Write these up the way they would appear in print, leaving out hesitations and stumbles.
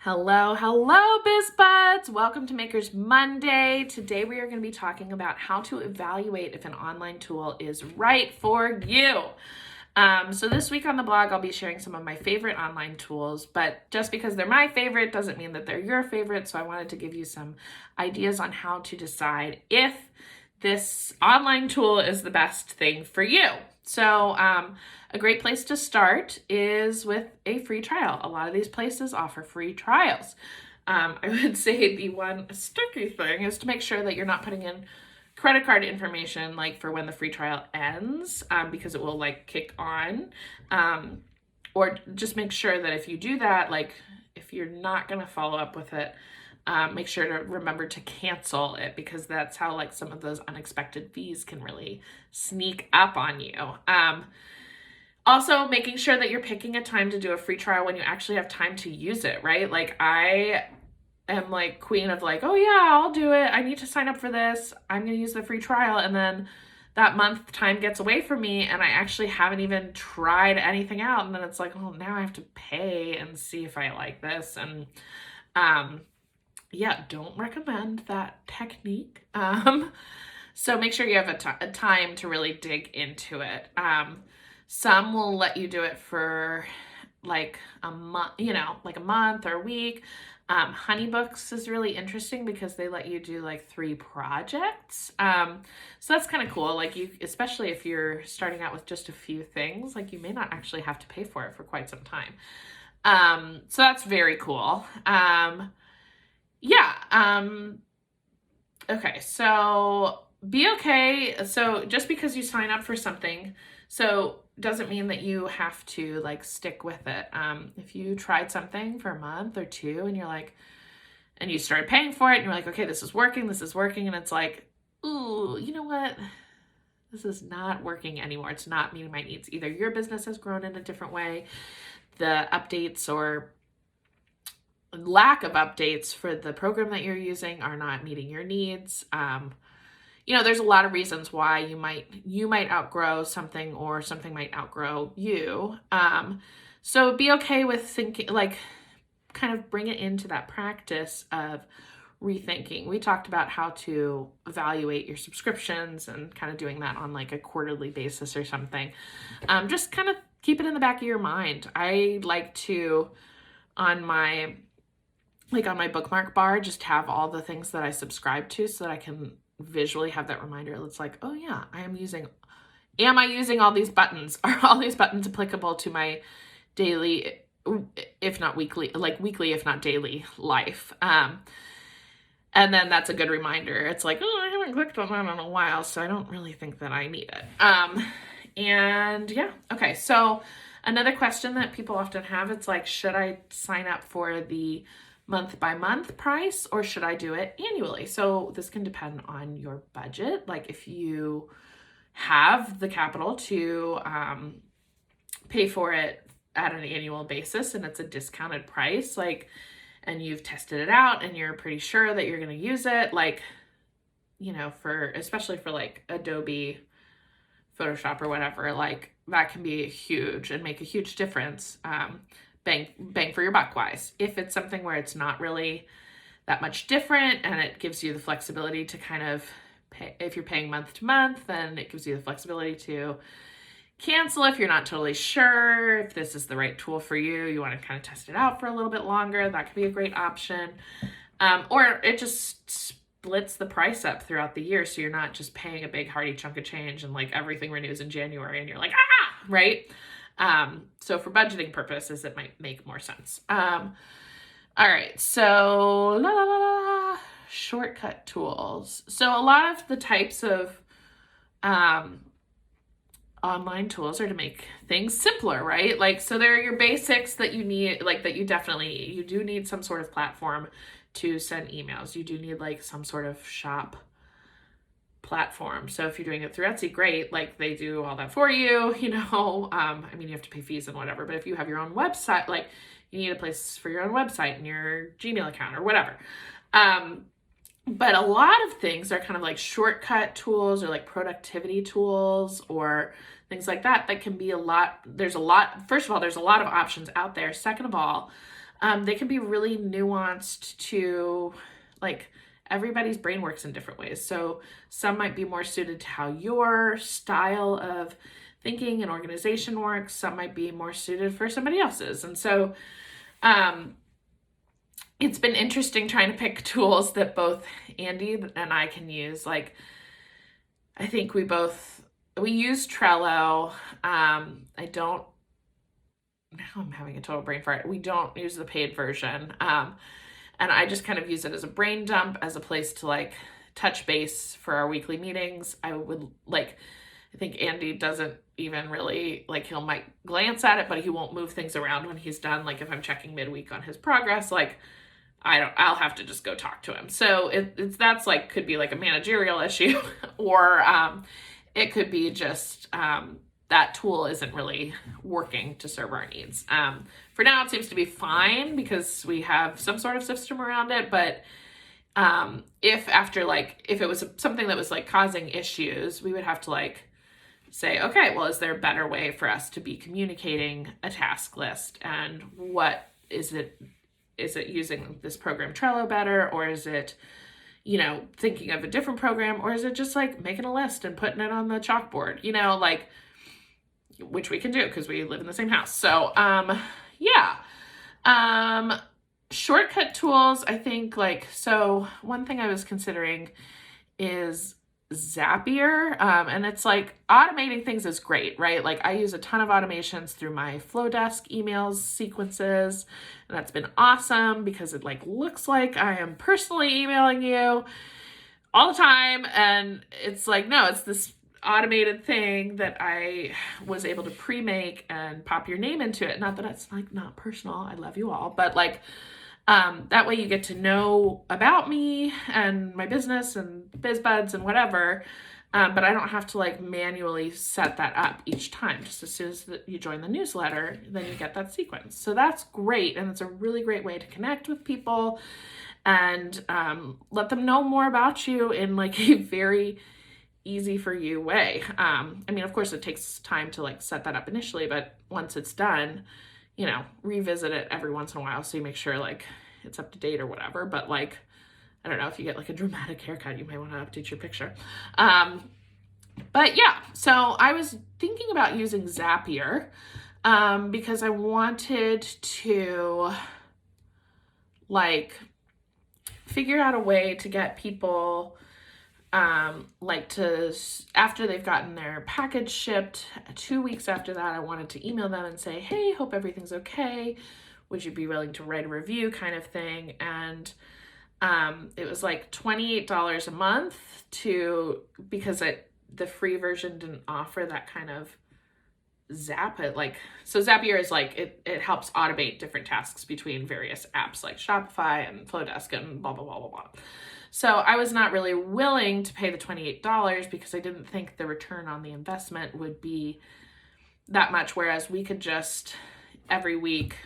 Hello, Biz Buds. Welcome to Makers Monday. Today we are going to be talking about how to evaluate if an online tool is right for you. So this week on the blog, I'll be sharing some of my favorite online tools, but just because they're my favorite doesn't mean that they're your favorite. So I wanted to give you some ideas on how to decide if this online tool is the best thing for you. So a great place to start is with a free trial. A lot of these places offer free trials. I would say the one sticky thing is to make sure that you're not putting in credit card information like for when the free trial ends, because it will like kick on. Or just make sure that if you do that, like if you're not going to follow up with it, make sure to remember to cancel it, because that's how like some of those unexpected fees can really sneak up on you. Also, making sure that you're picking a time to do a free trial when you actually have time to use it, right? Like I am like queen of like, oh yeah, I'll do it. I need to sign up for this. I'm going to use the free trial. And then that month time gets away from me and I actually haven't even tried anything out. And then it's like, oh, now I have to pay and see if I like this. And yeah, don't recommend that technique. So make sure you have a time to really dig into it. Some will let you do it for like a month, like a month or a week. Honeybooks is really interesting because they let you do like 3 projects. So that's kind of cool. Like especially if you're starting out with just a few things, like you may not actually have to pay for it for quite some time. So that's very cool. Okay, so be okay. So just because you sign up for something, so doesn't mean that you have to like stick with it. If you tried something for a month or 2 and you're like, and you started paying for it and you're like, okay, this is working. And it's like, ooh, you know what? This is not working anymore. It's not meeting my needs. Either your business has grown in a different way, the updates or lack of updates for the program that you're using are not meeting your needs. There's a lot of reasons why you might outgrow something or something might outgrow you. So be okay with thinking, like kind of bring it into that practice of rethinking. We talked about how to evaluate your subscriptions and kind of doing that on like a quarterly basis or something. Just kind of keep it in the back of your mind. I like to, on my bookmark bar, just have all the things that I subscribe to so that I can visually have that reminder. It's like, oh yeah, am I using all these buttons? Are all these buttons applicable to my daily, if not weekly, if not daily life? And then that's a good reminder. It's like, oh, I haven't clicked on that in a while, so I don't really think that I need it. And yeah, okay. So another question that people often have, it's like, should I sign up for the month by month price or should I do it annually? So this can depend on your budget. Like if you have the capital to pay for it at an annual basis and it's a discounted price, like, and you've tested it out and you're pretty sure that you're going to use it, like, especially for like Adobe Photoshop or whatever, like that can be huge and make a huge difference. Bang for your buck wise. If it's something where it's not really that much different and it gives you the flexibility to kind of pay, if you're paying month to month, then it gives you the flexibility to cancel if you're not totally sure if this is the right tool for you. You want to kind of test it out for a little bit longer. That could be a great option. Or it just splits the price up throughout the year. So you're not just paying a big hearty chunk of change and like everything renews in January and you're like, right? So for budgeting purposes, it might make more sense. All right. So shortcut tools. So a lot of the types of, online tools are to make things simpler, right? Like, so there are your basics that you need, like that you do need some sort of platform to send emails. You do need like some sort of shop platform. So if you're doing it through Etsy, great. Like they do all that for you, you have to pay fees and whatever, but if you have your own website, like you need a place for your own website and your Gmail account or whatever. But a lot of things are kind of like shortcut tools or like productivity tools or things like that can be first of all, there's a lot of options out there. Second of all, They can be really nuanced to, like, everybody's brain works in different ways. So some might be more suited to how your style of thinking and organization works. Some might be more suited for somebody else's. And so it's been interesting trying to pick tools that both Andy and I can use. Like, I think we use Trello. Now I'm having a total brain fart. We don't use the paid version. And I just kind of use it as a brain dump, as a place to like touch base for our weekly meetings. I think Andy doesn't even really, like, he'll might glance at it, but he won't move things around when he's done. Like if I'm checking midweek on his progress, like I'll have to just go talk to him. So that's like, could be like a managerial issue or it could be just that tool isn't really working to serve our needs. For now, it seems to be fine because we have some sort of system around it. But if it was something that was like causing issues, we would have to like say, okay, well, is there a better way for us to be communicating a task list? And what is it? Is it using this program Trello better? Or is it, thinking of a different program? Or is it just like making a list and putting it on the chalkboard, which we can do because we live in the same house. So, yeah. Shortcut tools, I think, so one thing I was considering is Zapier. And it's like automating things is great, right? Like I use a ton of automations through my Flowdesk emails sequences, and that's been awesome because it like looks like I am personally emailing you all the time. And it's like, no, it's this automated thing that I was able to pre-make and pop your name into it. Not that it's like not personal. I love you all, but like, that way you get to know about me and my business and BizBuds and whatever. But I don't have to like manually set that up each time. Just as soon as you join the newsletter, then you get that sequence. So that's great. And it's a really great way to connect with people and let them know more about you in like a very easy for you way. Of course it takes time to like set that up initially, but once it's done, revisit it every once in a while so you make sure like it's up to date or whatever. But like, I don't know, if you get like a dramatic haircut, you might want to update your picture. But yeah, so I was thinking about using Zapier because I wanted to like figure out a way to get people after they've gotten their package shipped, 2 weeks after that, I wanted to email them and say, hey, hope everything's okay. Would you be willing to write a review kind of thing? And it was like $28 a month because the free version didn't offer that kind of so Zapier is like, it helps automate different tasks between various apps like Shopify and Flowdesk and blah, blah, blah, blah, blah. So I was not really willing to pay the $28 because I didn't think the return on the investment would be that much. Whereas we could just every week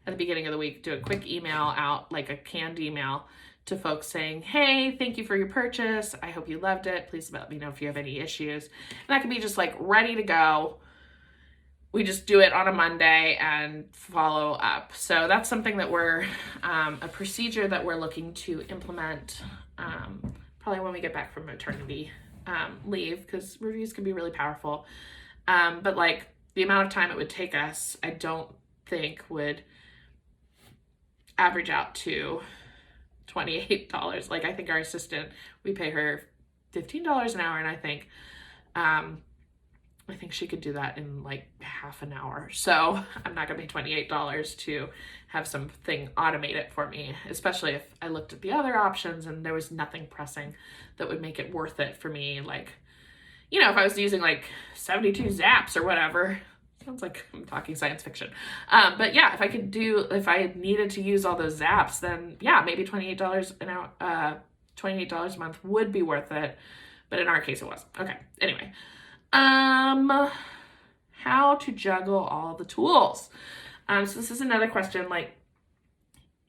at the beginning of the week, do a quick email out, like a canned email to folks saying, hey, thank you for your purchase. I hope you loved it. Please let me know if you have any issues. And that could be just like ready to go. We just do it on a Monday and follow up. So that's something that we're, a procedure that we're looking to implement probably when we get back from maternity leave, because reviews can be really powerful. But like the amount of time it would take us, I don't think would average out to $28. Like I think our assistant, we pay her $15 an hour, and I think she could do that in like half an hour. So I'm not gonna pay $28 to have something automate it for me, especially if I looked at the other options and there was nothing pressing that would make it worth it for me. Like, if I was using like 72 zaps or whatever, sounds like I'm talking science fiction. But yeah, if I needed to use all those zaps, then yeah, maybe $28 an hour, $28 a month would be worth it. But in our case, it wasn't. Okay. Anyway, how to juggle all the tools. So this is another question, like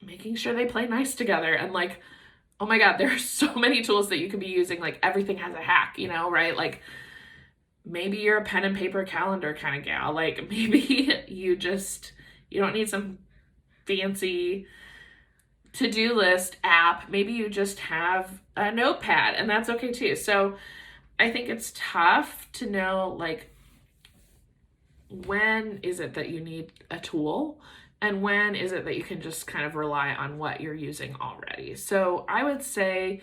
making sure they play nice together. And like, oh my God, there are so many tools that you could be using. Like everything has a hack, right? Like maybe you're a pen and paper calendar kind of gal. Like maybe you don't need some fancy to-do list app. Maybe you just have a notepad, and that's okay too. So I think it's tough to know, like, when is it that you need a tool and when is it that you can just kind of rely on what you're using already. So I would say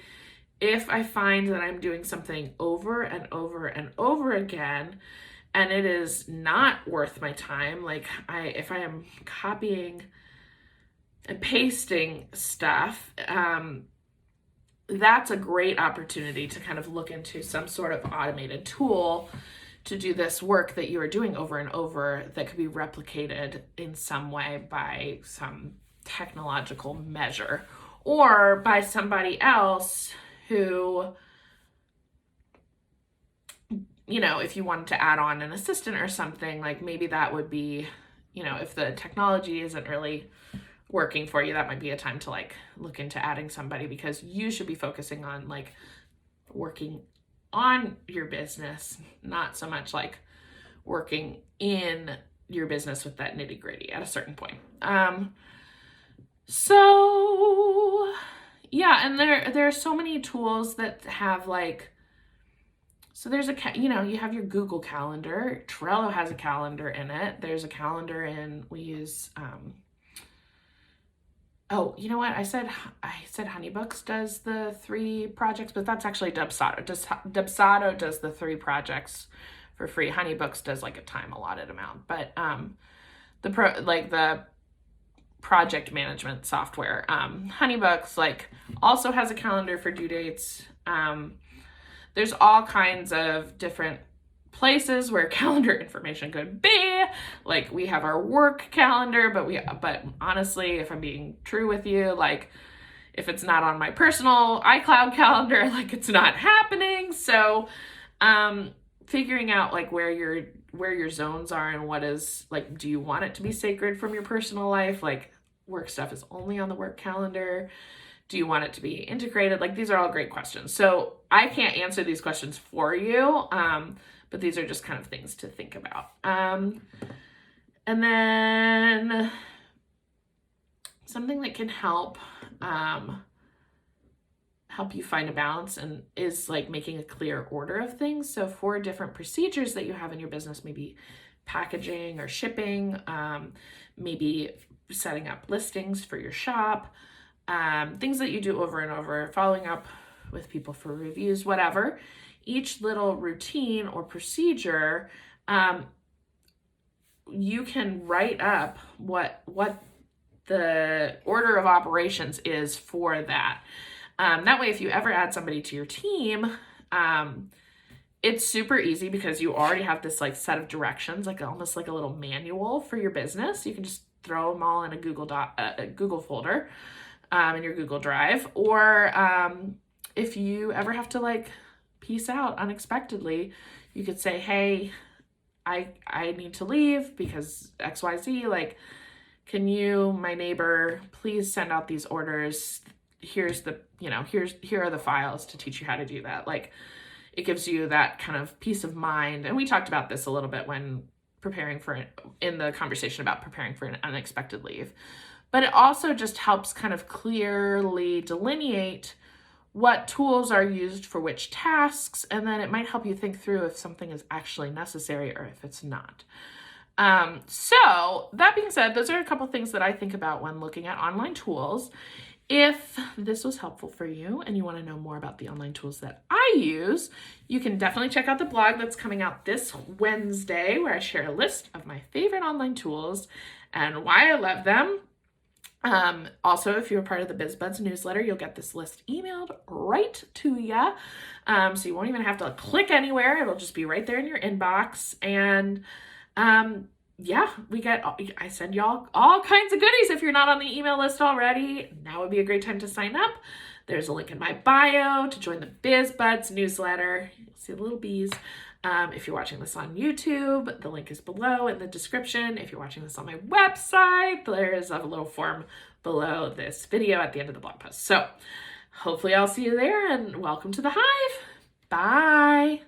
if I find that I'm doing something over and over and over again and it is not worth my time, like if I am copying and pasting stuff, that's a great opportunity to kind of look into some sort of automated tool to do this work that you are doing over and over that could be replicated in some way by some technological measure or by somebody else who, you know, if you wanted to add on an assistant or something, like maybe that would be, you know, if the technology isn't really working for you, that might be a time to like look into adding somebody, because you should be focusing on like working on your business, not so much like working in your business with that nitty gritty at a certain point. So yeah, and there are so many tools that have like, so there's you know, you have your Google Calendar. Trello has a calendar in it. There's a calendar we use, oh, you know what? I said Honeybooks does the 3 projects, but that's actually Dubsado. Dubsado does the 3 projects for free. Honeybooks does like a time allotted amount. But the project management software, Honeybooks like also has a calendar for due dates. There's all kinds of different places where calendar information could be. Like we have our work calendar, but honestly, if I'm being true with you, like if it's not on my personal iCloud calendar, like it's not happening. So figuring out like where your zones are and what is like, do you want it to be sacred from your personal life? Like work stuff is only on the work calendar. Do you want it to be integrated? Like these are all great questions. So I can't answer these questions for you. But these are just kind of things to think about. And then something that can help you find a balance and is like making a clear order of things. So for different procedures that you have in your business, maybe packaging or shipping, maybe setting up listings for your shop, things that you do over and over, following up with people for reviews, whatever. Each little routine or procedure, you can write up what the order of operations is for that. That way, if you ever add somebody to your team, it's super easy because you already have this like set of directions, like almost like a little manual for your business. You can just throw them all in a Google folder in your Google Drive. Or if you ever have to like peace out unexpectedly, you could say, hey, I need to leave because XYZ, like, can you, my neighbor, please send out these orders? Here are the files to teach you how to do that. Like, it gives you that kind of peace of mind. And we talked about this a little bit when in the conversation about preparing for an unexpected leave. But it also just helps kind of clearly delineate what tools are used for which tasks, and then it might help you think through if something is actually necessary or if it's not. So that being said, those are a couple things that I think about when looking at online tools. If this was helpful for you and you want to know more about the online tools that I use, you can definitely check out the blog that's coming out this Wednesday, where I share a list of my favorite online tools and why I love them. Also, if you're a part of the BizBuds newsletter, you'll get this list emailed right to you. So you won't even have to click anywhere. It'll just be right there in your inbox. And yeah, I send y'all all kinds of goodies. If you're not on the email list already, now would be a great time to sign up. There's a link in my bio to join the BizBuds newsletter. You'll see the little bees. If you're watching this on YouTube, the link is below in the description. If you're watching this on my website, there is a little form below this video at the end of the blog post. So hopefully I'll see you there, and welcome to the Hive. Bye.